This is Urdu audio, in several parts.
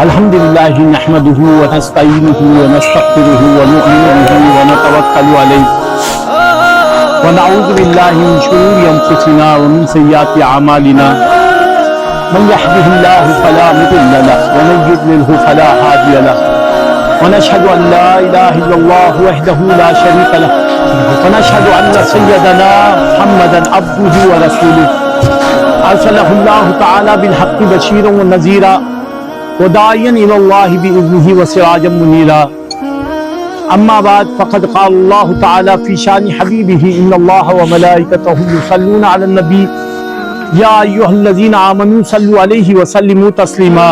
الحمدللہ نحمدہ ونستعینہ ونستغفرہ ونؤمن بہ ونتوکل علیہ ونعوذ باللہ من شرور انفسنا ومن سیئات اعمالنا من یهدہ اللہ فلا مضل له ومن یضلل فلا ہادی له ونشهد ان لا الہ الا اللہ وحدہ لا شریک له ونشهد ان سیدنا محمدا عبدہ ورسولہ ارسلہ اللہ تعالی بالحق بشیرا ونذیرا وداعیا الی اللہ باذنہ وسراجا منیرا اما بعد فقد قال اللہ تعالی فی شان حبیبہ ان اللہ وملائکتہ یصلون علی النبی یا ایھا الذین آمنوا صلوا علیہ وسلموا تسلیما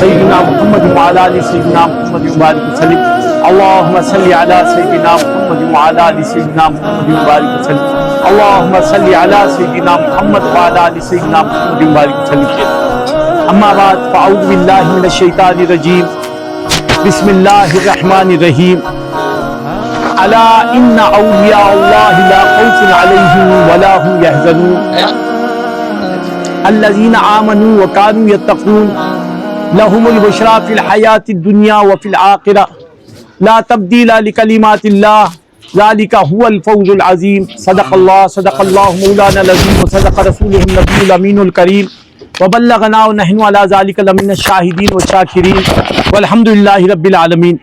سیدنا محمد وعلی آل سیدنا محمد وبارک وسلم اللہم صل علی سیدنا محمد وعلی آل سیدنا محمد وبارک وسلم اللہم صل علی سیدنا محمد وعلی آل سیدنا محمد وبارک وسلم اما بعد فاعوذ باللہ من الشیطان الرجیم بسم اللہ الرحمن الرحیم الا ان اولیاء اللہ لا خوف علیہم ولا هم يحزنون الذین آمنوا وكانوا يتقون لهم البشرى في الحیاة الدنیا وفي الآخرة لا تبدیل لکلمات اللہ ذلك هو الفوز العظیم صدق اللہ مولانا العظیم وصدق رسولہ النبی الامین الکریم وبلغنا ونحن على ذلك لمن الشاہدین والشاکرین والحمدللہ رب العالمین۔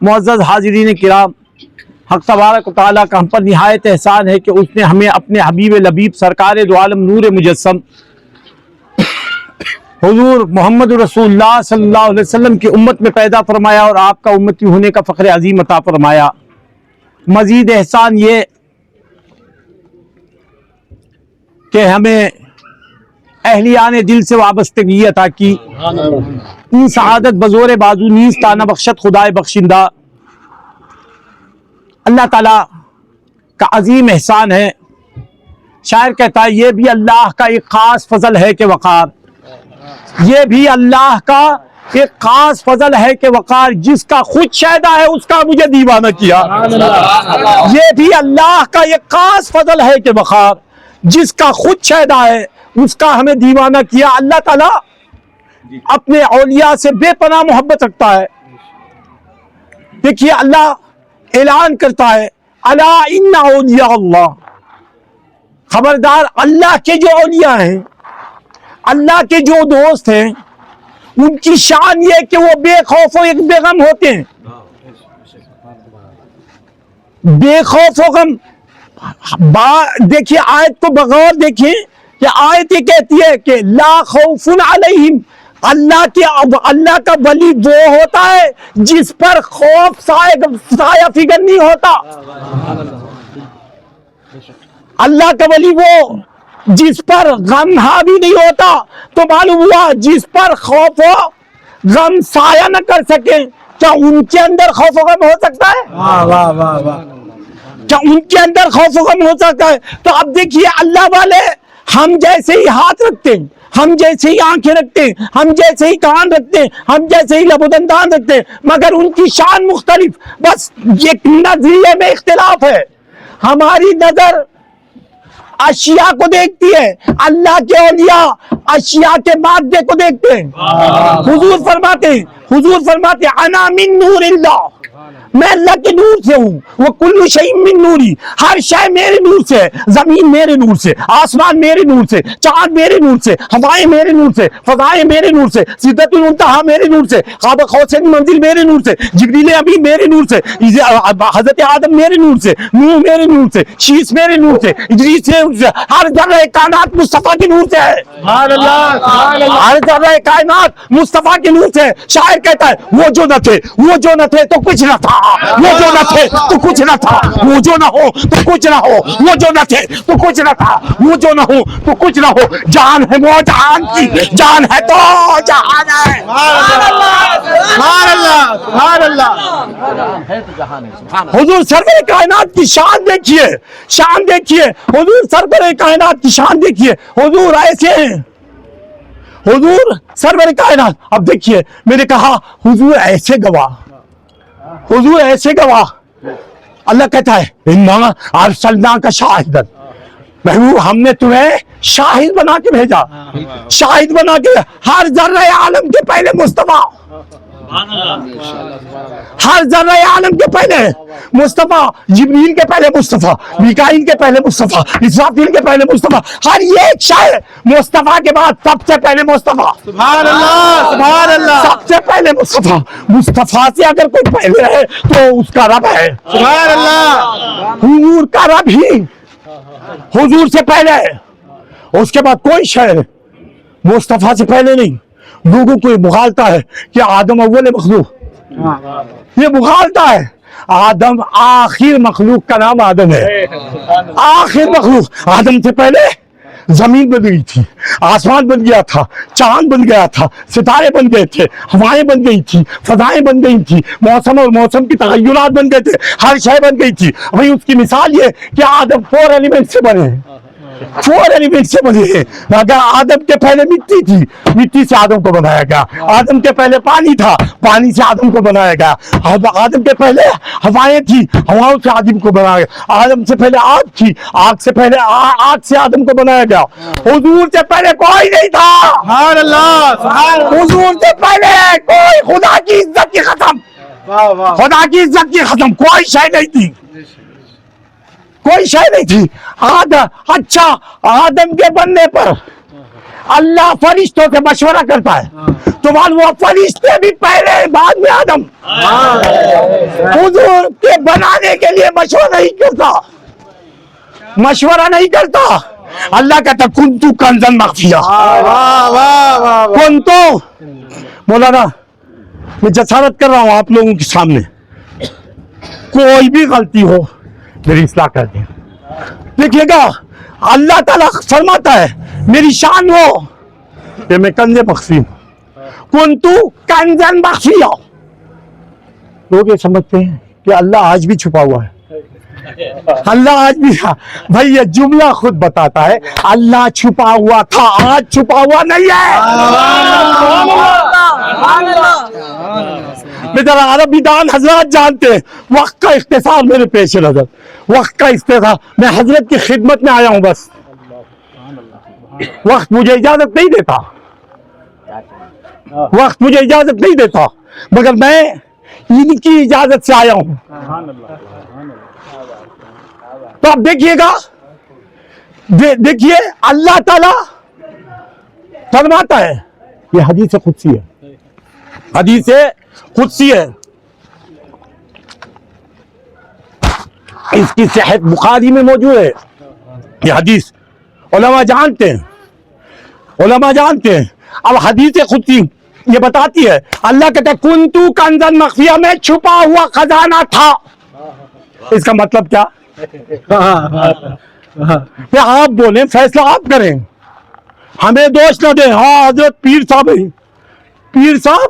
معزز حاضرین کرام، حق تبارک و تعالیٰ کا ہم پر نہایت احسان ہے کہ اس نے ہمیں اپنے حبیب لبیب سرکار دو عالم نور مجسم حضور محمد رسول اللہ صلی اللہ علیہ وسلم کی امت میں پیدا فرمایا اور آپ کا امتی ہونے کا فخر عظیم عطا فرمایا۔ مزید احسان یہ کہ ہمیں اہلیان دل سے وابستگی عطا کی، این سعادت بزور بازو نیز تانا بخشت خدائے بخشندہ۔ اللہ تعالیٰ کا عظیم احسان ہے۔ شاعر کہتا ہے یہ بھی اللہ کا ایک خاص فضل ہے کہ وقار، یہ بھی اللہ کا ایک خاص فضل ہے کہ وقار، جس کا خود شہدہ ہے اس کا مجھے دیوانہ کیا۔ یہ بھی اللہ کا ایک خاص فضل ہے کہ وقار، جس کا خود شہدہ ہے اس کا ہمیں دیوانہ کیا۔ اللہ تعالیٰ اپنے اولیاء سے بے پناہ محبت رکھتا ہے۔ دیکھیے اللہ اعلان کرتا ہے الا ان اولیاء اللہ، خبردار اللہ کے جو اولیاء ہیں، اللہ کے جو دوست ہیں، ان کی شان یہ کہ وہ بے خوف و بے غم ہوتے ہیں۔ بے خوف و غم، دیکھیے آیت کو بغور دیکھیں کہ آیت یہ کہتی ہے کہ لا خوف علیہم، اللہ کا ولی وہ ہوتا ہے جس پر خوف سایہ فکر نہیں ہوتا۔ اللہ کا ولی وہ جس پر غم حاوی نہیں ہوتا، تو معلوم ہوا جس پر خوف و غم سایہ نہ کر سکے، کیا ان کے اندر خوف و غم ہو سکتا ہے؟ کیا ان کے اندر خوف و غم ہو سکتا ہے؟ تو اب دیکھیے اللہ والے ہم جیسے ہی ہاتھ رکھتے ہیں، ہم جیسے ہی آنکھیں رکھتے ہیں, ہم جیسے ہی کان رکھتے ہیں, ہم جیسے ہی لب و دندان رکھتے ہیں, مگر ان کی شان مختلف, بس ایک نظریے میں اختلاف ہے. ہماری نظر اشیاء کو دیکھتی ہے, اللہ کے اولیاء اشیاء کے مادے کو دیکھتے ہیں. حضور فرماتے ہیں انا من نور اللہ, میں اللہ کے نور سے ہوں. وہ کل شیء من نوری, ہر شے میرے نور سے, زمین میرے نور سے, آسمان میرے نور سے, چاند میرے نور سے, ہوائیں میرے نور سے, فضائیں میرے نور سے, سدرۃ المنتہا میرے نور سے, قاب قوسین منزل میرے نور سے, جبریل امین میرے نور سے, حضرت آدم میرے نور سے, نوح میرے نور سے, شیس میرے نور سے, ادریس میرے نور سے, ہر ذرہ کائنات مصطفیٰ کے نور سے ہے. سبحان اللہ, ہر ذرہ کائنات مصطفیٰ کے نور سے. شاعر کہتا ہے وہ جو نہ تھے تو کچھ نہ تھا, وہ جو نہ تھے تو کچھ نہ تھا, وہ جو نہ ہو تو کچھ نہ ہو, وہ جو نہ تھے تو کچھ نہ تھا, وہ جو نہ ہو تو کچھ نہ ہو. جان ہے وہ جہان کی, جان ہے تو جہان ہے. سبحان اللہ, سبحان اللہ. حضور سرور کائنات کی شان دیکھیے, شان دیکھیے. حضور سرور کائنات کی شان دیکھیے. حضور ایسے ہیں, حضور سرور کائنات. اب دیکھیے, میں نے کہا حضور ایسے گواہ, حضور ایسے گواہ. اللہ کہتا ہے اِنَّا أَرْسَلْنَاكَ شَاهِدًا, محبوب ہم نے تمہیں شاہد بنا کے بھیجا, شاہد بنا کے. ہر ذرہ عالم کے پہلے مصطفیٰ, ہر ذرہ عالم کے پہلے مصطفیٰ, جبریل کے پہلے مصطفیٰ, میکائیل کے پہلے مصطفیٰ, اسرافیل کے پہلے مصطفیٰ, ہر ایک شے مصطفیٰ کے بعد سب سے پہلے مصطفیٰ. سبحان اللہ, سبحان اللہ, سب سے پہلے مصطفیٰ. مصطفیٰ سے اگر کوئی پہلے رہے تو اس کا رب ہے. سبحان اللہ. حضور کا رب ہی حضور سے پہلے ہے, اس کے بعد کوئی شے مصطفیٰ سے پہلے نہیں. لوگوں کو یہ مغالتا ہے کہ آدم اول مخلوق, یہ مغالتا ہے. آدم آخر مخلوق کا نام آدم ہے, آخر مخلوق. آدم سے پہلے زمین بن گئی تھی, آسمان بن گیا تھا, چاند بن گیا تھا, ستارے بن گئے تھے, ہوائیں بن گئی تھی, فضائیں بن گئی تھی, موسم اور موسم کی تغیرات بن گئے تھے, ہر شے بن گئی تھی. وہی اس کی مثال یہ کہ آدم 4 ایلیمنٹ سے بنے ہیں, 4 ایلیمنٹ سے بنے ہیں. اگر آدم کے پہلے مٹی تھی, مٹی سے آدم کو بنایا گیا. آدم کے پہلے پانی تھا, پانی سے آدم کو بنایا گیا. آدم کے پہلے ہوائیں تھی, ہواؤں سے آدم کو بنایا گیا. آدم سے پہلے آگ تھی, آگ سے پہلے آگ سے آدم کو بنایا گیا. حضور سے پہلے کوئی نہیں تھا. سبحان اللہ. حضور سے پہلے کوئی, خدا کی عزت کی ختم, خدا کی عزت کی ختم, کوئی شے نہیں تھی, کوئی شے نہیں تھی. اچھا, آدم کے بننے پر اللہ فرشتوں سے مشورہ کرتا ہے, تو معلوم وہ فرشتے بھی پہلے بعد میں آدم. حضور کے بنانے کے لیے مشورہ نہیں کرتا, مشورہ نہیں کرتا. اللہ کہتا کنتو کنزن مخفیہ, کنتو. مولانا میں جسارت کر رہا ہوں آپ لوگوں کے سامنے, کوئی بھی غلطی ہو میری اصلاح کر دیں. دیکھیے گا اللہ تعالیٰ فرماتا ہے میری شان ہو کہ میں کنز مخفی ہوں, کنتو کنزن مخفیہ. لوگ یہ سمجھتے ہیں کہ اللہ آج بھی چھپا ہوا ہے. اللہ آج بھی, بھائی یہ جملہ خود بتاتا ہے اللہ چھپا ہوا تھا, آج چھپا ہوا نہیں ہے. میرا عربی دان حضرات جانتے ہیں, وقت کا اختصار میرے پیش نظر, وقت کا اختصار. میں حضرت کی خدمت میں آیا ہوں, بس وقت مجھے اجازت نہیں دیتا, وقت مجھے اجازت نہیں دیتا, مگر میں ان کی اجازت سے آیا ہوں. تو اب دیکھیے گا, دیکھیے اللہ تعالی فرماتا ہے, یہ حدیث قدسی ہے, حدیث قدسی ہے, اس کی صحت بخاری میں موجود ہے. یہ حدیث علماء جانتے ہیں, علماء جانتے ہیں. اب حدیث قدسی یہ بتاتی ہے اللہ کہتا ہے کنتو کنزن مخفیہ, میں چھپا ہوا خزانہ تھا. اس کا مطلب کیا؟ کہ آپ بولیں, فیصلہ آپ کریں, ہمیں دوش نہ دیں. ہاں حضرت پیر صاحب ہیں, پیر صاحب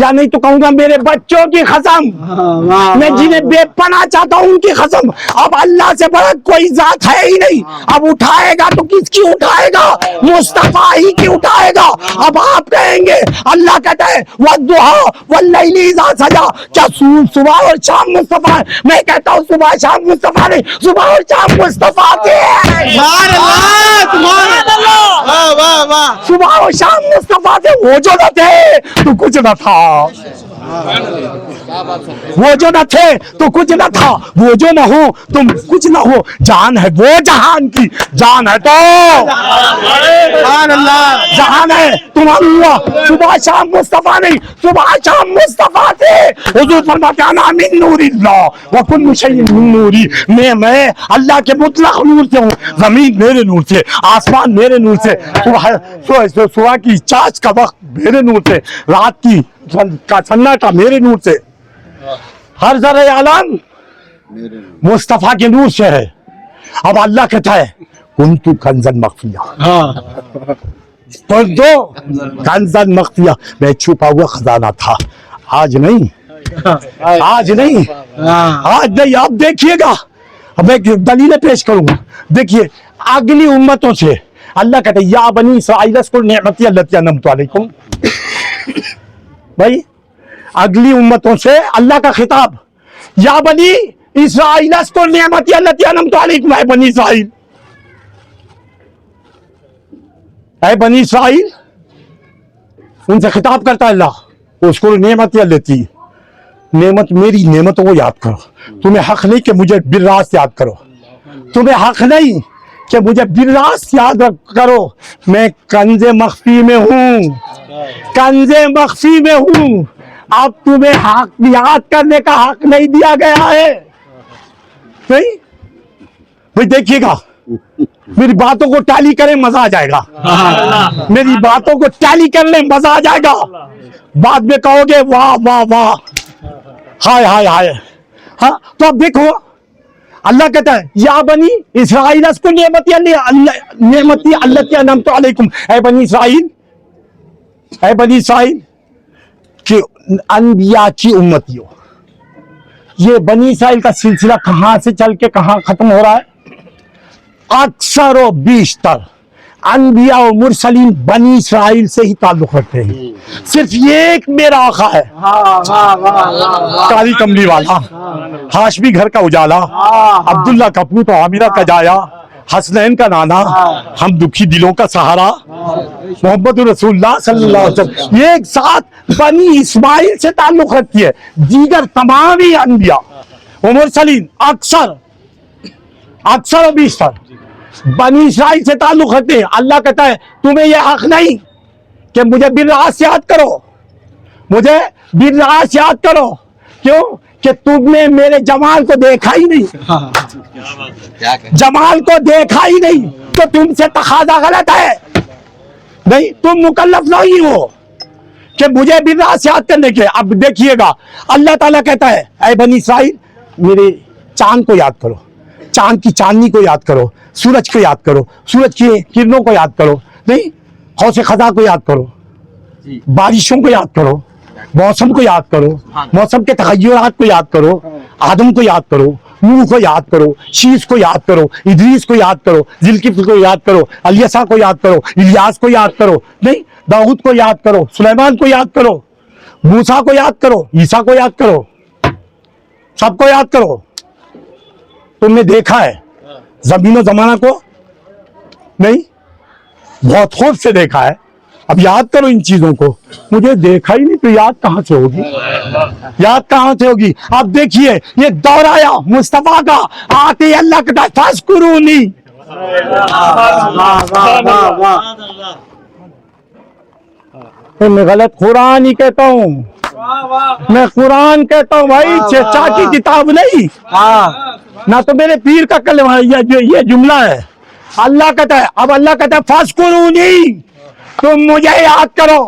یا نہیں تو کہوں گا میرے بچوں کی قسم، میں جنہیں بے پناہ چاہتا ہوں ان کی قسم، اب اللہ سے بڑا کوئی ذات ہے ہی نہیں، اب اٹھائے گا تو کس کی اٹھائے گا؟ مصطفیٰ ہی کی اٹھائے گا۔ اب آپ کہیں گے اللہ کہتا ہے وَالضُّحَىٰ وَاللَّيْلِ إِذَا سَجَىٰ، کیا صبح اور شام مصطفیٰ ہے؟ میں کہتا ہوں صبح شام مصطفیٰ نہیں، صبح اور شام مصطفیٰ کے ہیں۔ سبحان اللہ، سبحان اللہ، واہ واہ واہ، صبح اور شام مصطفیٰ تھے، وہ جو نہ تھے تو کچھ نہ تھا، وہ جو نہ تھے تو کچھ نہ تھا، وہ جو نہ ہو تم کچھ نہ ہو، جان ہے وہ جہان کی، جان ہے تو سبحان اللہ، جہان ہے تم اللہ، صبح شام مصطفیٰ نہیں، صبح شام مصطفیٰ تھے۔ حضور فرماتے ہیں انا من نور اللہ وکل شیء من نوری، میں اللہ کے مطلق نور سے ہوں، زمین میرے نور سے، آسمان میرے نور سے، صبح کی چاش کا وقت میرے نور سے، رات کی کا سناٹا میرے نور سے، ہر ذرہ عالم مصطفیٰ کے نور سے ہے۔ اب اللہ کہتا ہے کنتو کنزن مخفیہ، کنتو کنزن مخفیہ، میں چھپا ہوا خزانہ تھا، آج نہیں، آج نہیں، آج نہیں، اب دیکھیے گا، اب ایک دلیلیں پیش کروں گا، دیکھیے اگلی امتوں سے اللہ کہتا ہے یا بنی اسرائیل اذکروا نعمتی التی انعمت علیکم، بھائی اگلی امتوں سے اللہ کا خطاب، یا بنی اسرائیل اذکروا نعمتی التی انعمت علیکم، اے بنی اسرائیل، اے بنی اسرائیل، ان سے خطاب کرتا ہے اللہ، اس کو نعمت التی، نعمت میری نعمتوں کو یاد کرو، تمہیں حق نہیں کہ مجھے بالراست یاد کرو، تمہیں حق نہیں کہ مجھے بالراست یاد کرو، میں کنز مخفی میں ہوں، کنز مخفی میں ہوں، اب تمہیں حق یاد کرنے کا حق نہیں دیا گیا ہے، نہیں بھائی دیکھیے گا، میری باتوں کو ٹیلی کریں مزہ آ جائے گا، میری باتوں کو ٹیلی کر لیں مزہ آ جائے گا، بعد میں کہو گے واہ واہ واہ، ہائے ہائے ہائے، ہاں تو اب دیکھو اللہ کہتا ہے یا بنی اسرائیل اذکروا نعمتی التی انعمت علیکم، اے بنی اسرائیل، اے بنی اسرائیل کہ انبیاء کی امتیوں، یہ بنی اسرائیل کا سلسلہ کہاں سے چل کے کہاں ختم ہو رہا ہے؟ اکثر و بیشتر انبیاء و مرسلین بنی اسرائیل سے ہی تعلق رکھتے ہیں، صرف ایک میرا آقا ہے، کالی کملی والا، ہاشمی گھر کا اجالا، عبداللہ کا پوت عامرہ کا جایا، حسنین کا نانا، ہم دکھی دلوں کا سہارا، محمد رسول اللہ صلی اللہ علیہ وسلم، یہ ایک ساتھ بنی اسماعیل سے تعلق رکھتی ہے، دیگر تمام ہی انبیاء و مرسلین اکثر و بیشتر بنی اسرائیل سے تعلق رکھتے ہیں۔ اللہ کہتا ہے تمہیں یہ حق نہیں کہ مجھے بالراست یاد کرو، مجھے بالراست یاد کرو، کیوں کہ تم نے میرے جمال کو دیکھا ہی نہیں، جمال کو دیکھا ہی نہیں، تو تم سے تقاضا غلط ہے، نہیں تم مکلف نہیں ہو کہ مجھے بالراست یاد کرنے کے۔ اب دیکھیے گا اللہ تعالیٰ کہتا ہے اے بنی اسرائیل میرے چاند کو یاد کرو، چاند کی چاندنی کو یاد کرو، سورج کو یاد کرو، سورج کی کرنوں کو یاد کرو، نہیں حوض خزاں کو یاد کرو، بارشوں کو یاد کرو، موسم کو یاد کرو، موسم کے تغیرات کو یاد کرو، آدم کو یاد کرو، نوح کو یاد کرو، شیس کو یاد کرو، ادریس کو یاد کرو، ذوالکفل کو یاد کرو، الیسع کو یاد کرو، الیاس کو یاد کرو، نہیں داؤد کو یاد کرو، سلیمان کو یاد کرو، موسیٰ کو یاد کرو، عیسیٰ کو یاد کرو، سب کو یاد کرو۔ تم نے دیکھا ہے زمین و زمانہ کو؟ نہیں، بہت خوب سے دیکھا ہے، اب یاد کرو ان چیزوں کو، مجھے دیکھا ہی نہیں تو یاد کہاں سے ہوگی، یاد کہاں سے ہوگی؟ اب دیکھیے یہ دور آیا مصطفیٰ کا، آتے اللہ کا فاذکرونی، میں غلط قرآن ہی کہتا ہوں، میں قرآن کہتا ہوں بھائی، چچا کی کتاب نہیں، نہ تو میرے پیر کا کلمہ یہ جملہ ہے۔ اللہ کہتا ہے، اب اللہ کہتا ہے فاذکرونی، تم مجھے یاد کرو۔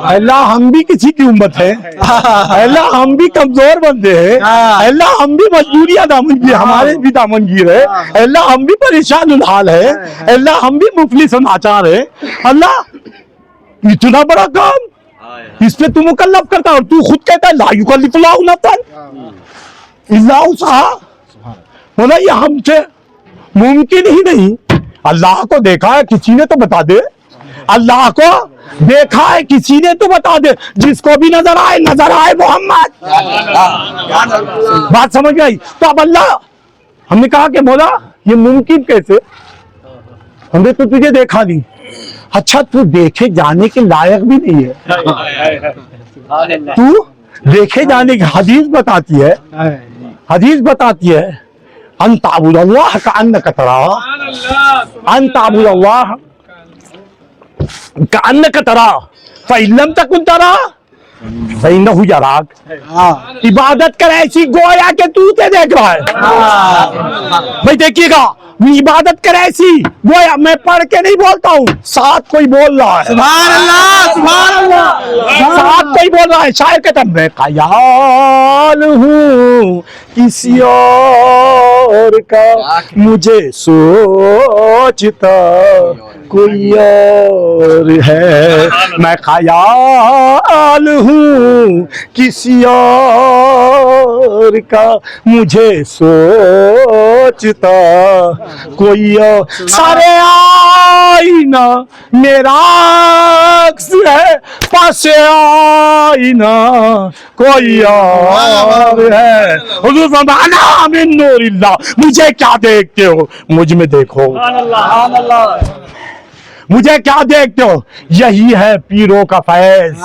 اللہ ہم بھی کسی کی امت ہے، اللہ ہم بھی کمزور بندے ہیں، اللہ ہم بھی مجبوریاں دامن گیر، ہمارے بھی دامن گیر ہے، اللہ ہم بھی پریشان الحال ہے، اللہ ہم بھی مفلس و ناچار ہے۔ اللہ اتنا بڑا کام اس پہ تو مکلف کرتا ہے اور تو خود کہتا ہے لا یکلف اللہ نفسا الا وسعہا. بولا یہ ہم سے ممکن ہی نہیں. اللہ کو دیکھا ہے کسی نے تو بتا دے, اللہ کو دیکھا ہے کسی نے تو بتا دے, جس کو بھی نظر آئے محمد. بات سمجھ گئی؟ تو اب اللہ, ہم نے کہا کہ مولا یہ ممکن کیسے, ہم نے تو تجھے دیکھا نہیں. اچھا تو دیکھے جانے کے لائق بھی نہیں ہے, تو دیکھے جانے کی حدیث بتاتی ہے ان تعبد اللہ کأنک تراہ, ان تعبد اللہ کأنک تراہ فإن لم تکن تراہ فإنہ یراک. عبادت کر ایسی گویا کہ تو تے دیکھ رہا ہے. بھائی دیکھیے گا, عبادت کر ایسی گویا, میں پڑھ کے نہیں بولتا ہوں, ساتھ کوئی بول رہا ہے. سبحان اللہ سبحان اللہ. ساتھ کوئی بول رہا ہے. شاعر کہتا ہے میں خیال ہوں کسی اور کا, مجھے سوچتا کوئی اور ہے. میں خیال ہوں کسی اور کا, مجھے سوچتا کوئی اور. سارے آئینہ میرا عکس ہے, پاس آئینہ کوئی اور ہے. حضور فرمایا من نور اللہ, مجھے کیا دیکھتے ہو, مجھ میں دیکھو. مجھے کیا دیکھتے ہو, یہی ہے پیروں کا فیض.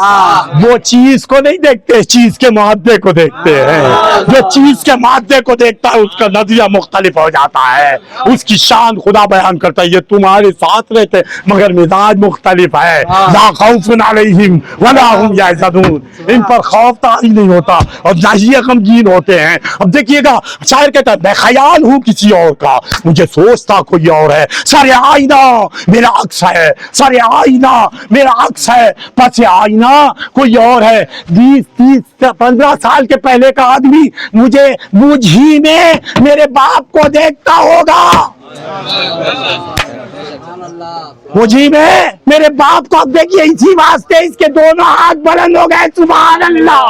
وہ چیز کو نہیں دیکھتے, چیز کے مادے کو دیکھتے ہیں. جو چیز کے مادے کو دیکھتا ہے اس کا نظریہ مختلف ہو جاتا ہے, اس کی شان خدا بیان کرتا ہے. یہ تمہارے ساتھ رہتے مگر مزاج مختلف ہے. لا خوف علیہم ولا هم یحزنون, ان پر خوف طاری نہیں ہوتا اور نہ ہی غمگین ہوتے ہیں. اب دیکھیے گا, شاعر کہتا ہے میں خیال ہوں کسی اور کا, مجھے سوچتا کوئی اور ہے. سارے آئینہ میرا عکس ہے, سارے آئینہ میرا عکس ہے, پس آئینہ کوئی اور ہے. 20-30-15 سال کے پہلے کا آدمی مجھ ہی میں میرے باپ کو دیکھتا ہوگا, مجھے میں میرے باپ کو. اب دیکھیے اسی واسطے اس کے دونوں ہاتھ بلند ہو گئے. سبحان اللہ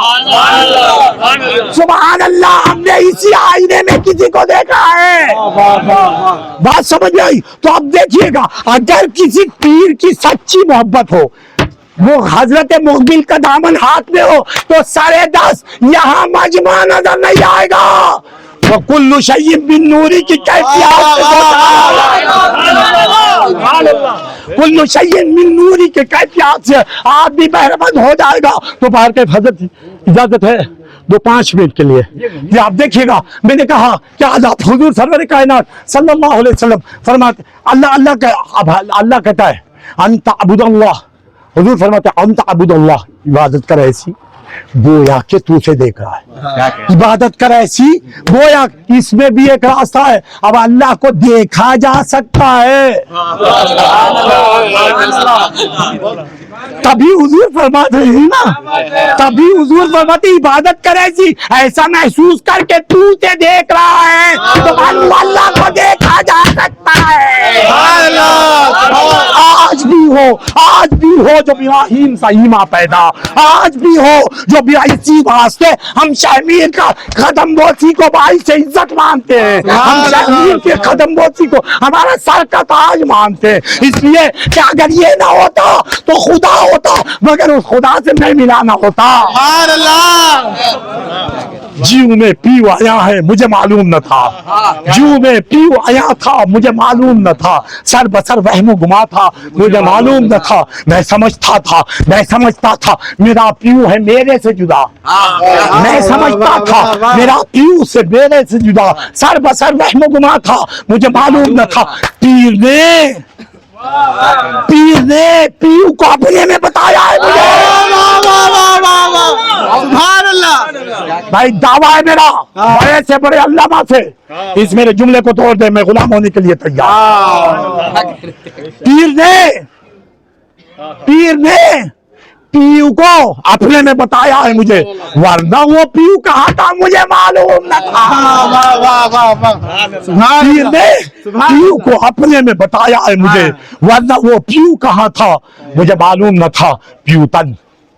سبحان اللہ, ہم نے اسی آئینے میں کسی کو دیکھا ہے. بات سمجھ گئی؟ تو اب دیکھیے گا, اگر کسی پیر کی سچی محبت ہو, وہ حضرت مقبل کا دامن ہاتھ میں ہو, تو 10.5 یہاں مجمع نظر نہیں آئے گا. وَكُلُّ شَيْءٍ بِالنُّورِ کی کیفیات کل شیء من نوری کے کیفیات سے آدمی بہرمند ہو جائے گا. تو باہر کے حضرت اجازت ہے 2-5 منٹ کے لیے. یہ آپ دیکھیے گا, میں نے کہا کیا آپ حضور سرور کائنات صلی اللہ علیہ وسلم فرماتے اللہ کہتا ہے انت عبد اللہ. حضور فرماتے ہیں انت عبد اللہ, عبادت کر ایسی گویا کہ تو سے دیکھ رہا ہے. عبادت کر ایسی گویا, اس میں بھی ایک راستہ ہے. اب اللہ کو دیکھا جا سکتا ہے, تبھی حضور فرماتے ہیں نا, تبھی حضور فرماتے عبادت کر ایسی, ایسا محسوس کر کے تو سے دیکھ رہا ہے, تو اللہ کو دیکھا جا سکتا ہے. آج بھی ہو جو ابراہیم سے ایمان پیدا, آج بھی ہو جو بھی اسی واسطے ہم شہمیر کا قدم بوسی کو باعث عزت مانتے ہیں. ہم شہمیر کے قدم بوسی کو ہمارا سر کا تاج مانتے ہیں, اس لیے کہ اگر یہ نہ ہوتا تو خدا ہوتا, مگر اس خدا سے نہیں ملانا ہوتا. جیو میں پیو آیا ہے مجھے معلوم نہ تھا, جیو میں پیو آیا تھا مجھے معلوم نہ تھا, سر بسر وہم و گما تھا مجھے معلوم نہ تھا. میں سمجھتا تھا میرا پیو ہے میرے سے جدا, میں سمجھتا تھا میرا پیو سے میرے سے جدا, سر بسر وہم و گما تھا مجھے معلوم نہ تھا. پیر نے پیو کو اپنے میں بتایا ہے مجھے. سبحان اللہ. بھائی دعویٰ ہے میرا بڑے سے بڑے علامہ سے, اس میرے جملے کو توڑ دے, میں غلام ہونے کے لیے تیار. پیر نے پیو کو اپنے میں بتایا ہے مجھے, ورنہ وہ پیو کہاں تھا مجھے معلوم نہ تھا. پیر نے پیو کو اپنے میں بتایا ہے مجھے, ورنہ وہ پیو کہاں تھا مجھے معلوم نہ تھا. پیو تن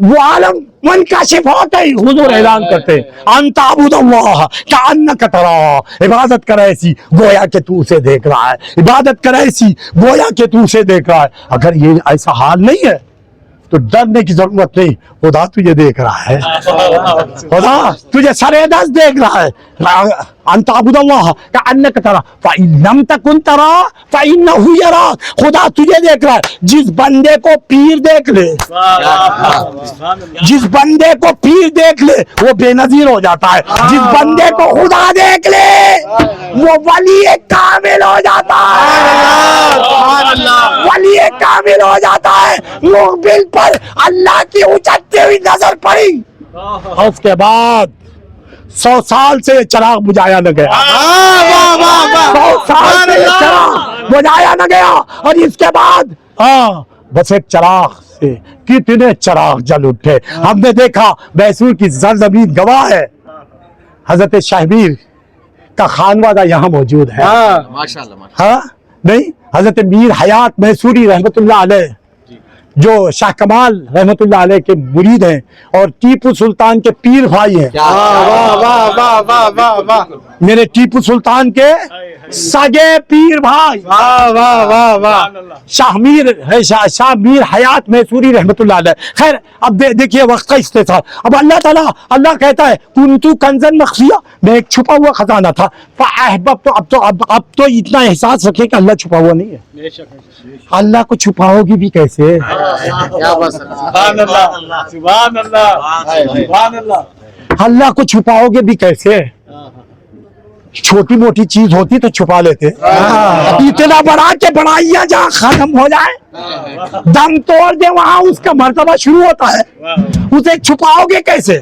وہ عالم منکشف ہوتا ہی حضور اعلان کرتے ان تعبد اللہ کأنک تراہ، عبادت کر ایسی گویا کہ تو اسے دیکھ رہا ہے، عبادت کر ایسی گویا کہ تو اسے دیکھ رہا ہے۔ اگر یہ ایسا حال نہیں ہے تو ڈرنے کی ضرورت نہیں، خدا تجھے دیکھ رہا ہے، خدا تجھے سرے دست دیکھ رہا ہے۔ ان تعبد اللہ کأنک تراہ فإن لم تکن تراہ فإنہ یراک، خدا تجھے دیکھ رہا ہے۔ جس بندے کو پیر دیکھ لے، جس بندے کو پیر دیکھ لے وہ بے نظیر ہو جاتا ہے، جس بندے کو خدا دیکھ لے وہ ولی کامل ہو جاتا ہے، ولی کامل ہو جاتا ہے۔ مقبل پر اللہ کی اچھتے ہوئی نظر پڑی، اس کے بعد 100 سال سے یہ چراغ بجھایا نہ گیا، 100 سال سے یہ چراغ بجھایا نہ گیا، اور اس کے بعد بس ایک چراغ سے کتنے چراغ جل اٹھے۔ ہم نے دیکھا بیسور کی سرزمین گواہ ہے، حضرت شاہبیر کا خانوادہ یہاں موجود ہے، ماشاءاللہ ہاں نہیں، حضرت میر حیات میسوری رحمت اللہ علیہ جو شاہ کمال رحمت اللہ علیہ کے مرید ہیں اور ٹیپو سلطان کے پیر بھائی ہیں، میرے ٹیپو سلطان کے سگے پیر بھائی شاہ میر حیات میسوری رحمت اللہ علیہ۔ خیر اب دیکھیے وقت کا استحصال، اب اللہ تعالیٰ اللہ کہتا ہے کنتو کنزن مخفیہ، میں ایک چھپا ہوا خزانہ تھا، فاحببت، اب تو اتنا احساس رکھے کہ اللہ چھپا ہوا نہیں ہے، اللہ کو چھپاؤ گی بھی کیسے؟ اللہ کو چھپاؤ گے بھی کیسے؟ چھوٹی موٹی چیز ہوتی تو چھپا لیتے، اتنا بڑا کہ بڑائیاں جہاں ختم ہو جائے، دم توڑ دے وہاں اس کا مرتبہ شروع ہوتا ہے، اسے چھپاؤ گے کیسے؟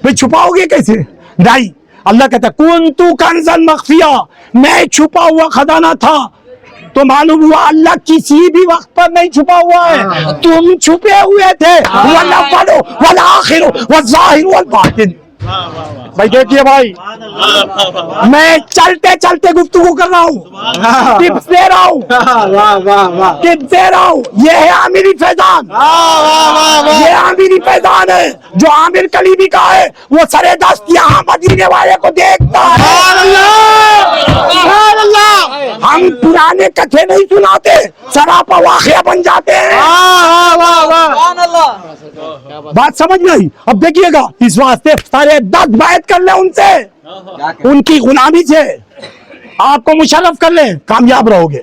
بھئی چھپاؤ گے کیسے؟ نہیں، اللہ کہتا ہے کنتو کنزن مخفیہ، میں چھپا ہوا خزانہ تھا، تو معلوم ہوا اللہ کسی بھی وقت پر نہیں چھپا ہوا ہے، تم چھپے ہوئے تھے، وَالْأَوَّلُ وَالْآخِرُ وَالظَّاهِرُ وَالْبَاطِنُ۔ بھائی دیکھیے بھائی، میں چلتے چلتے گفتگو کر رہا ہوں، ٹپس دے رہا ہوں، ٹپس دے رہا ہوں، یہ ہے عامری فیضان، یہ عامری فیضان ہے جو عامر کلیمی کا ہے، وہ سرے دست یہاں مدینے والے کو دیکھتا ہے۔ ہم پرانے کتھے نہیں سناتے، سراپا واقعہ بن جاتے ہیں۔ بات سمجھ گئی؟ اب دیکھیے گا، اس واسطے سارے 10 بیعت کر لیں ان سے، ان کی غلامی سے آپ کو مشرف کر لیں، کامیاب رہو گے۔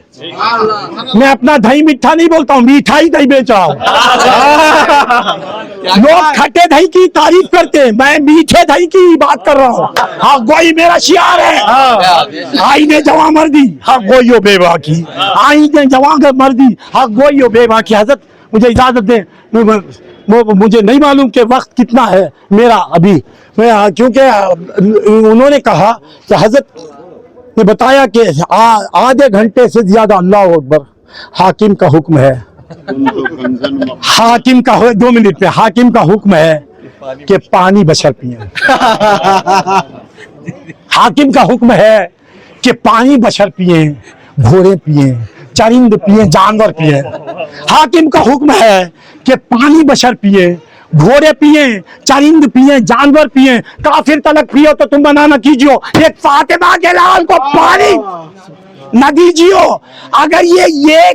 میں اپنا دہی میٹھا نہیں بولتا ہوں، میٹھا ہی دہی بیچ رہا ہوں۔ لوگ کھٹے دہی کی تعریف کرتے ہیں، میں میٹھے دہی کی بات کر رہا ہوں۔ ہاں گوئی میرا شعار ہے، آئینے جوان مردی حق گوئیو بے باکی، آئینے جوان مردی حق گوئیو بے باکی۔ حضرت مجھے اجازت دیں، مجھے نہیں معلوم کہ وقت کتنا ہے میرا ابھی، کیونکہ انہوں نے کہا کہ حضرت نے بتایا کہ آدھے گھنٹے سے زیادہ، اللہ اکبر، حاکم کا حکم ہے، حاکم کا 2 منٹ میں حاکم کا حکم ہے کہ پانی بشر پئیں، حاکم کا حکم ہے کہ پانی بشر پئیں، گھوڑے پئیں، چرند پئیں، جانور پئیں۔ حاکم کا حکم ہے کہ پانی بشر پئیں، گھوڑے پئیں، چرند پئیں، جانور پئیں، کافر تلک پیو تو تم منع نہ کیجیو، ایک فاطمہ کے لال کو پانی نہ دیجیو۔ اگر یہ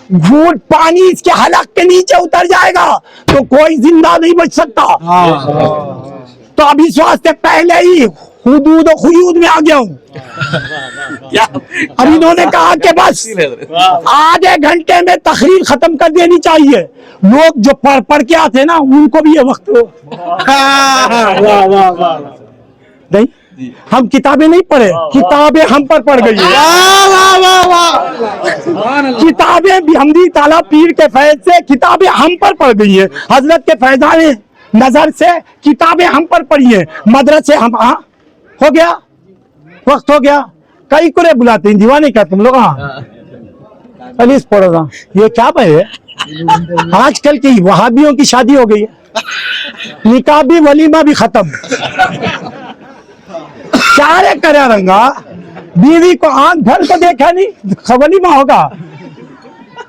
گھوٹ پانی اس کے حلق کے نیچے اتر جائے گا تو کوئی زندہ نہیں بچ سکتا۔ تو اب اس واسطے پہلے ہی حدود و خیود میں آ گیا ہوں۔ اب انہوں نے کہا کہ بس آدھے گھنٹے میں تقریر ختم کر دینی چاہیے۔ لوگ جو پڑھ کے آتے نا ان کو بھی یہ وقت نہیں، ہم کتابیں نہیں پڑھے، کتابیں ہم پر پڑ گئی ہیں، کتابیں بھی حمدی تعالیٰ پیر کے فیض سے کتابیں ہم پر پڑ گئی ہیں، حضرت کے فیضان نظر سے کتابیں ہم پر پڑی ہیں، مدرسے ہم ہو گیا، وقت ہو گیا، کئی کرے بلاتے ہیں، دیوانے کیا تم لوگ؟ پڑھو گا یہ کیا بھائی ہے؟ آج کل کی وہابیوں کی شادی ہو گئی ہے، نکاح بھی ولیمہ بھی ختم، کیا کرے رنگا، بیوی کو آنکھ بھر کو دیکھا نہیں ولیمہ ہوگا،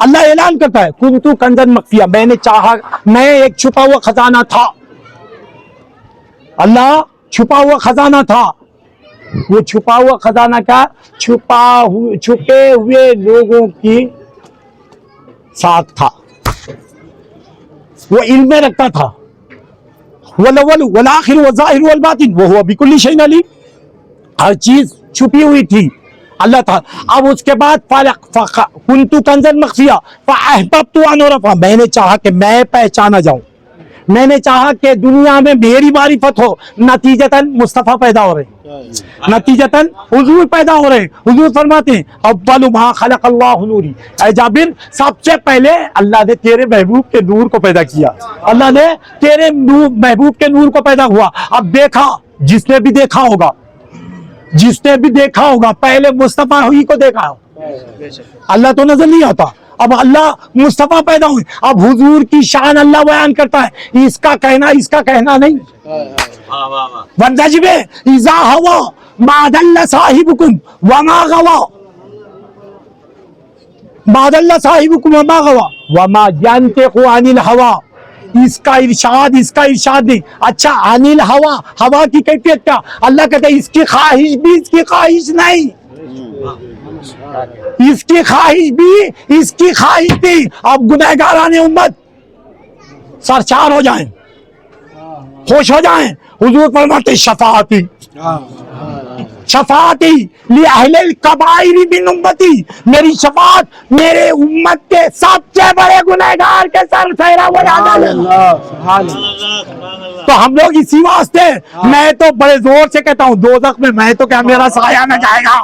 اللہ اعلان کرتا ہے کنتو کنزن مخفیہ، میں نے چاہا، میں ایک چھپا ہوا خزانہ تھا، اللہ چھپا ہوا خزانہ تھا. وہ چھپا ہوا خزانہ کا چھپے ہوئے لوگوں کی ساتھ تھا، وہ علم میں رکھتا تھا. والاول والآخر والظاہر والباطن وہو بکل شیء علیم، ہر چیز چھپی ہوئی تھی اللہ تعالیٰ. اب اس کے بعد کنتو کنزن مخفیہ فاحببت ان اعرف، میں نے چاہا کہ میں پہچانا جاؤں، میں نے چاہا کہ دنیا میں میری معرفت ہو. نتیجتاً مصطفیٰ پیدا ہو رہے، نتیجتاً حضور پیدا ہو رہے. حضور فرماتے ہیں اول ما خلق اللہ نوری، اے جابر سب سے پہلے اللہ نے تیرے محبوب کے نور کو پیدا کیا، اللہ نے تیرے محبوب کے نور کو پیدا ہوا. اب دیکھا، جس نے بھی دیکھا ہوگا، جس نے بھی دیکھا ہوگا پہلے مصطفیٰ ہی کو دیکھا، اللہ تو نظر نہیں آتا. اب اللہ مصطفیٰ پیدا ہوئے، اب حضور کی شان اللہ بیان کرتا ہے، اس کا کہنا نہیں. وَالنَّجْمِ إِذَا هَوَىٰ مَا ضَلَّ صَاحِبُكُمْ وَمَا غَوَىٰ، مَا ضَلَّ صَاحِبُكُمْ وَمَا غَوَىٰ وَمَا يَنطِقُ عَنِ الْهَوَىٰ، اس کا ارشاد نہیں. اچھا عن الہوا، ہوا کی کیفیت کیا؟ اللہ کہتے ہیں اس کی خواہش بھی اس کی خواہش نہیں، اس کی خواہش بھی اس کی خواہش تھی. اب گنہگاران امت سرشار ہو جائیں، خوش ہو جائیں. حضور فرماتے شفاعتی شفاعتی لأہل الکبائر من امتی، میری شفاعت میرے امت کے سب سے بڑے گنہگار کے سر پھیرا ہوا یاد ہے. تو ہم لوگ اسی واسطے، میں تو بڑے زور سے کہتا ہوں دوزخ میں تو کیا میرا سایہ نہ جائے گا،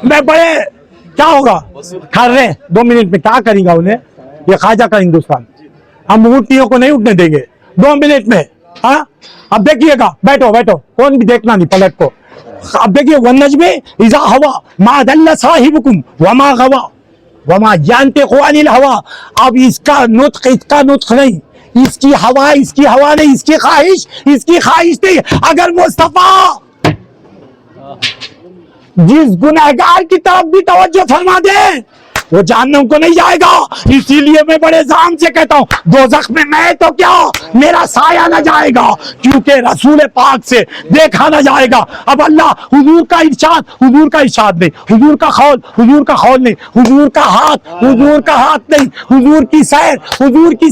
میں بڑے کیا ہوگا کر رہے 2 منٹ میں کیا کریں گا انہیں، یہ خواجہ کا ہندوستان، ہم اونٹنیوں کو نہیں اٹھنے دیں گے 2 منٹ میں. ہاں اب دیکھیے گا، بیٹھو کون بھی دیکھنا نہیں پلٹ کو. اب دیکھیے والنجم اذا ہوا ما ضل صاحبکم وما غوا وما ينطق عن الهوى. اب اس کا نطق نہیں، اس کی ہوا نہیں، اس کی خواہش نہیں. اگر مصطفیٰ جس گنہگار کی طرف بھی توجہ فرما دے وہ جہنم کو نہیں جائے گا. اسی لیے میں بڑے زام سے کہتا ہوں دوزخ میں تو کیا میرا سایہ نہ جائے گا، کیونکہ رسول پاک سے دیکھا نہ جائے گا. اب اللہ حضور کا ارشاد نہیں، حضور کا قول نہیں، حضور کا ہاتھ نہیں، حضور کی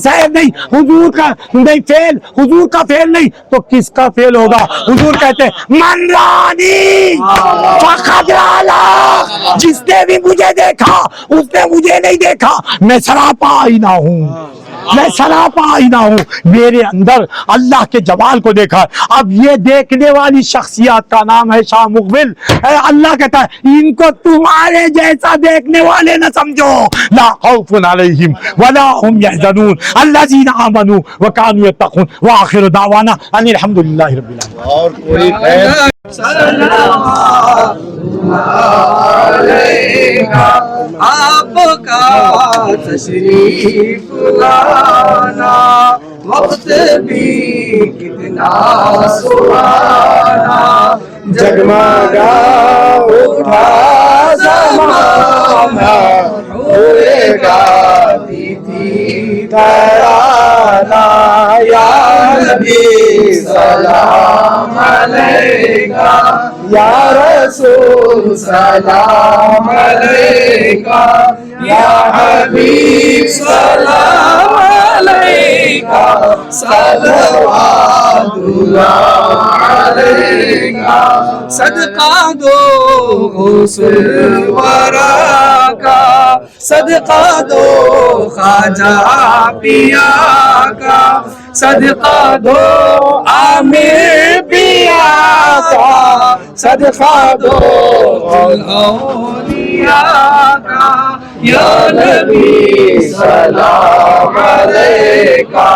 سیر نہیں، حضور کا نہیں فعل، حضور کا فعل نہیں تو کس کا فعل ہوگا؟ حضور کہتے ہیں من رانی فقد رانا، جس نے بھی مجھے دیکھا اس نے مجھے نہیں دیکھا. میں سراپا آئینہ ہوں، میرے اندر اللہ کے جمال کو دیکھا. اب یہ دیکھنے والی شخصیات کا نام ہے شاہ مقبل. اللہ کہتا ہے ان کو تمہارے جیسا دیکھنے والے نہ سمجھو، لا خوف علیہم ولا هم يحزنون الذین آمنوا وكانوا يتقون. وآخر دعوانا ان الحمدللہ رب العالمین. اور کوئی خیر آپ کا تشریف لانا وقت بھی کتنا سہانا، جگمگا اٹھا زمانہ ہوئے گاتی تھی ترانہ. یا نبی سلام علیکہ، یا رسول سلام علیکہ، یا حبیب سلام علیکہ، صلوات اللہ علیکہ. صدقہ دو غسل ورا کا، صدقہ دو خواجہ پیا کا، صدقہ دو عامر پیا کا، صدقہ دو اولیاء کا. یا نبی سلام علیکہ،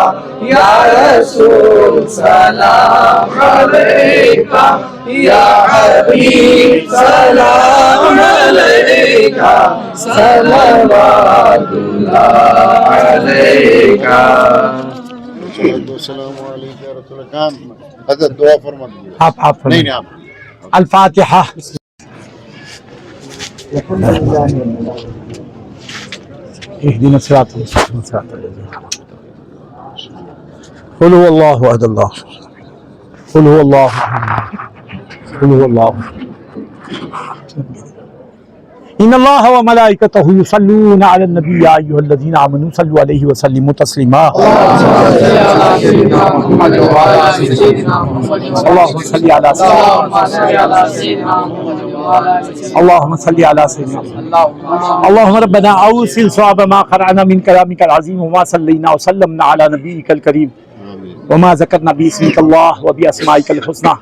یا رسول سلام علیکہ، یا حبیب سلام علیکہ، صلوات اللہ علیکہ. السلام علیکم رسول اللہ. حضرت دعا فرما دیجیے. آپ نہیں آپ الفاتحہ. اهدنا الصراط المستقيم صراط الذين أنعمت عليهم. قل هو الله أحد الله قل هو الله أحد قل هو الله إن الله وملائكته يصلون على النبي يا أيها الذين آمنوا صلوا عليه وسلموا تسليما. اللهم صل على سيدنا اللهم صل على سيدنا اللهم ربنا أوصل صواب ما قرأنا من كلامك العظيم وما صلينا وسلمنا على نبيك الكريم وما ذكرنا باسمك الله وبأسمائك الحسنى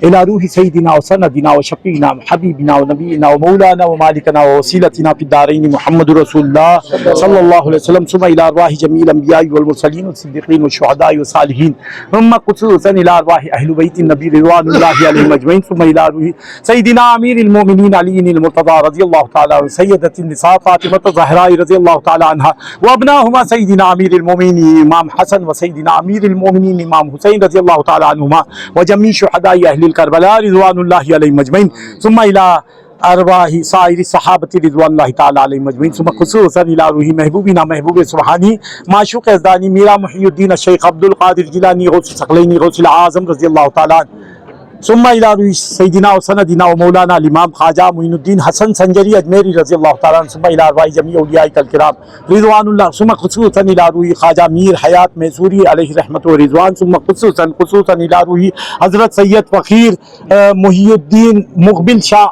إلى روح سيدنا وسندنا وشفينا وحبيبنا ونبينا ومولانا ومالكنا ووسيلتنا في الدارين محمد رسول الله صلى الله عليه وسلم ثم إلى أرواح جميع الأنبياء والمرسلين والصديقين والشهداء والصالحين ثم خصوصا إلى أرواح أهل بيت النبي رضوان الله عليهم أجمعين ثم إلى روح سيدنا أمير المؤمنين علي المرتضى رضي الله تعالى عنه سيدة النساء فاطمة الزهراء رضي الله تعالى عنها وأبناهما سيدنا أمير المؤمنين إمام حسن وسيدنا أمير المؤمنين إمام حسين رضي الله تعالى عنهما وجميع شهداء أهل الكربلاء رضوان الله عليهم أجمعين ثم إلى أرواح سائر الصحابة رضوان الله تعالى عليهم أجمعين ثم خصوصا إلى روح محبوبنا محبوب سبحانی معشوق ازدانی میرا محی الدین الشیخ عبد القادر جیلانی غوث الثقلین غوث العظم رضی اللہ تعالی عنہ ثم إلى روح سيدنا وسندنا ومولانا الإمام خواجہ معین الدین حسن سنجری اجمیری رضی اللہ تعالی عنہ ثم إلى أرواح جميع أوليائك الكرام رضوان الله ثم خصوصا إلى روح خواجہ میر حیات میسوری علیہ رحمت و رضوان ثم خصوصا إلى روح حضرت سید فقیر محی الدین مقبل شاہ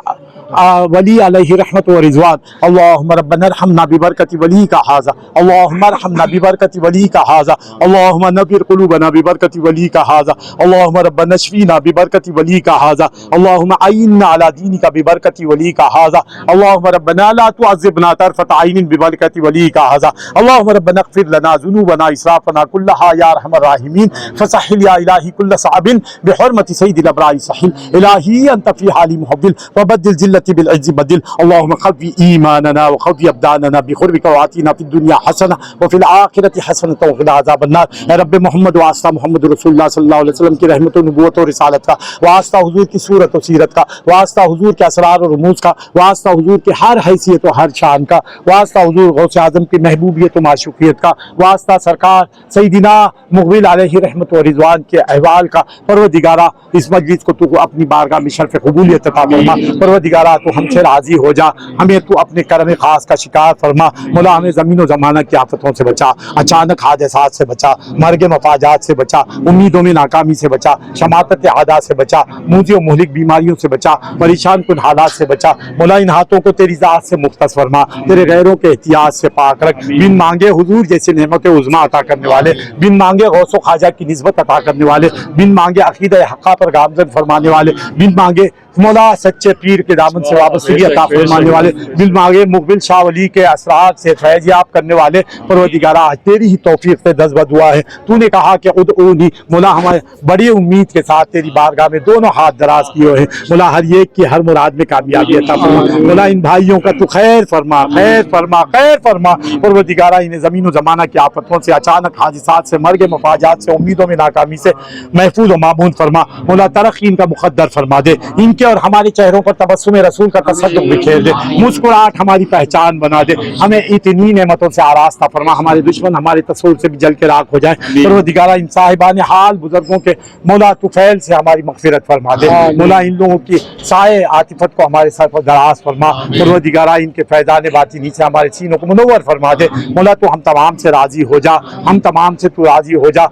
ولی علیہ رحمت و رضوان اللهم ربنا ارحمنا ببرکت ولی کا حاضر اللهم ارحمنا ببرکت ولی کا حاضر اللهم نبر قلوبنا ببرکت ولی کا حاضر اللهم ربنا اشفینا ببرکت ولی کا حاضر اللهم عیننا على دینک ببرکت ولی کا حاضر اللهم ربنا لا تعذبنا طرفة عین ببرکت ولی کا حاضر اللهم ربنا اغفر لنا ذنوبنا اسرافنا كلها یا ارحم الراحمین فسهل یا الہی كل صعب بحرمت سید الابرار سهل الہی انت فی حال محول وبدل ذلت بالعز بدل اللهم قوي ايماننا وقوي ابداننا بقربك وآتنا في الدنيا حسنه وفي الاخره حسنه وقنا عذاب النار اے رب محمد واسطہ محمد رسول اللہ صلی اللہ علیہ وسلم کی رحمت و نبوت و رسالت کا واسطہ حضور کی صورت و سیرت کا واسطہ حضور کے اسرار و رموز کا واسطہ حضور کی ہر حیثیت و ہر شان کا واسطہ حضور غوث اعظم کی محبوبیت و معشوقیت کا واسطہ سرکار سیدنا مقبل علیہ رحمت و رضوان کے احوال کا پروردگارہ اس مجلس کو تو اپنی بارگاہ میں شرف قبولیت عطا فرما پروردگارہ تو ہم سے راضی ہو جا ہمیں تو اپنے کرم خاص کا شکار فرما مولا ہمیں زمین و زمانہ کی آفتوں سے بچا اچانک حادثات سے بچا مرگ مفاجات سے بچا امیدوں میں ناکامی سے بچا شماتت عادات سے بچا موذی و مہلک بیماریوں سے بچا پریشان کن حالات سے بچا مولا ان ہاتھوں کو تیری ذات سے مختص فرما تیرے غیروں کے احتیاط سے پاک رکھ بن مانگے حضور جیسے نعمت عظمیٰ عطا کرنے والے بن مانگے غوث و خواجہ کی نسبت عطا کرنے والے بن مانگے عقیدہ حقہ پر گامزن فرمانے والے بن مانگے مولا سچے پیر کے دامن سے وابستگی عطا فرمانے والے دل مانگے مقبل شاہ ولی کے اسرار سے فیض یاب کرنے والے پروردگارہ آج تیری ہی توفیق سے دست بدعا ہے تو نے کہا کہ ادعونی مولا ہمارے بڑی امید کے ساتھ تیری بارگاہ میں دونوں ہاتھ دراز کیے ہیں مولا ہر ایک کی ہر مراد میں کامیابی عطا فرما مولا ان بھائیوں کا تو خیر فرما خیر فرما خیر فرما پروردگارہ انہیں زمین و زمانہ کی آفتوں سے اچانک حادثات سے مرگ مفاجات سے امیدوں میں ناکامی سے محفوظ و مامون فرما مولا ترقی ان کا مقدر فرما دے ان کے اور ہمارے چہروں پر تبسم رسول کا تصدق بکھیر دے مسکراہٹ ہماری پہچان بنا دے ہمیں اتنی نعمتوں سے آراستہ فرما ہمارے دشمن ہمارے تصور سے بھی جل کے راکھ ہو جائیں پروردگارہ ان صاحبان حال بزرگوں کے مولا طفیل سے ہماری مغفرت فرما دے مولا ان لوگوں کی سائے عاطفت کو ہمارے سر پر دراز فرما پروردگارہ ان کے فیضان باطنی سے ہمارے سینوں کو منور فرما دے مولا تو ہم تمام سے راضی ہو جا ہم تمام سے تو راضی ہو جا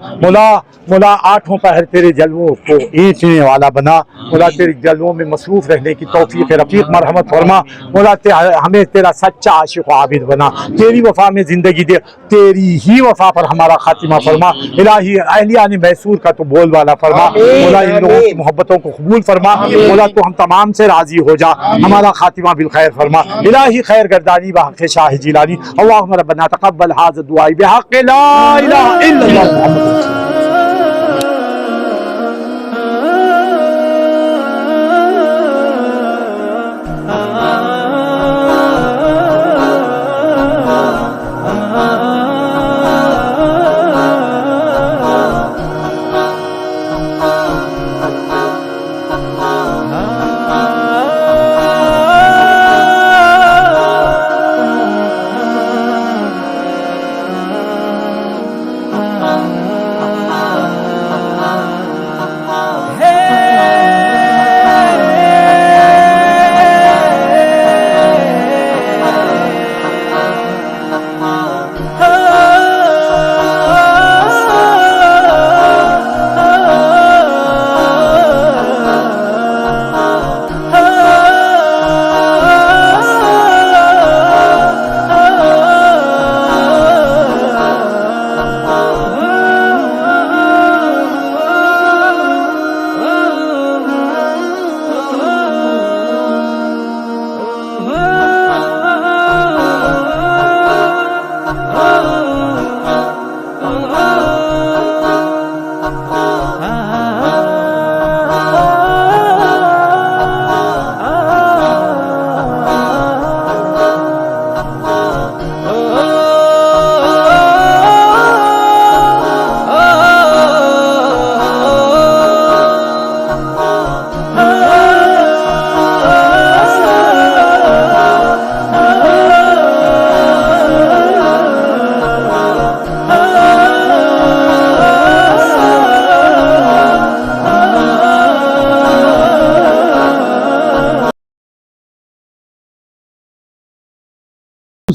مولا آٹھوں پہر تیرے جلووں کو اینچنے والا بنا مولا تیرے جلووں میں مصروف رہنے کی توفیق رفیق مرحمت فرما مولا ہمیں تیرا سچا عاشق و عابد بنا تیری وفا میں زندگی دے تیری ہی وفا پر ہمارا خاتمہ فرما الہی اہلیان میسور کا تو بول والا فرما مولا ان لوگوں کی محبتوں کو قبول فرما مولا تو ہم تمام سے راضی ہو جا ہمارا خاتمہ بالخیر فرما الہی خیر گردانی بحق شاہ جیلانی اللہم ربنا تقبل هذا الدعاء بحق لا الہ الا اللہ محمد